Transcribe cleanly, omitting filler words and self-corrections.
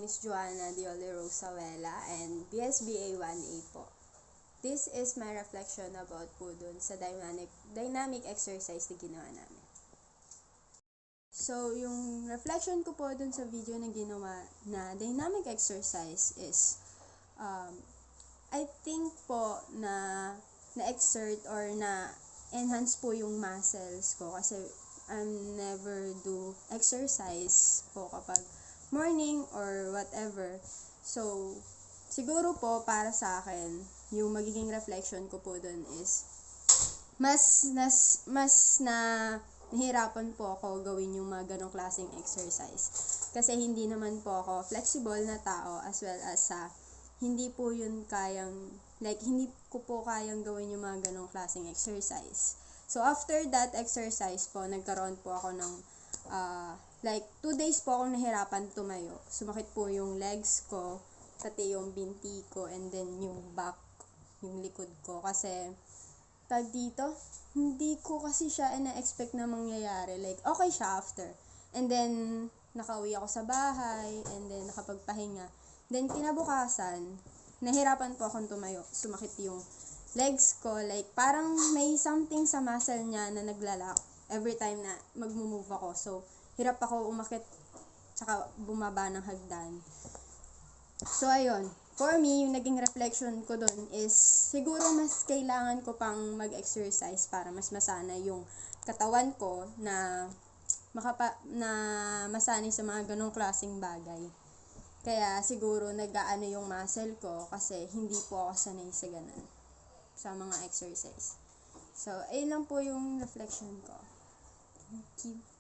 name is Joanna Diole Rosawela and BSBA 1A po. This is my reflection about po dun sa dynamic exercise na ginawa namin. So, yung reflection ko po dun sa video na ginawa na dynamic exercise is, I think po na-exert or na-enhance po yung muscles ko kasi never do exercise po kapag morning or whatever. So, siguro po para sa akin, yung magiging reflection ko po dun is mas nahirapan po ako gawin yung mga ganong klaseng exercise. Kasi hindi naman po ako flexible na tao as well as hindi po yun hindi ko po kayang gawin yung mga ganong klaseng exercise. So, after that exercise po, nagkaroon po ako ng 2 days po akong nahirapan tumayo. Sumakit po yung legs ko, pati yung binti ko, and then yung back, yung likod ko. Kasi, dito, hindi ko kasi siya na-expect na mangyayari. Okay siya after. And then, nakauwi ako sa bahay, and then nakapagpahinga. Then, kinabukasan, nahirapan po akong tumayo. Sumakit yung legs ko, parang may something sa muscle niya na naglalak every time na mag-move ako. So, hirap ako umakit tsaka bumaba ng hagdan. So, ayun. For me, yung naging reflection ko dun is siguro mas kailangan ko pang mag-exercise para mas masanay yung katawan ko na masanay sa mga ganong klaseng bagay. Kaya siguro nag-aano yung muscle ko kasi hindi po ako sanay sa ganun, sa mga exercise. So, ayun lang po yung reflection ko. Thank you.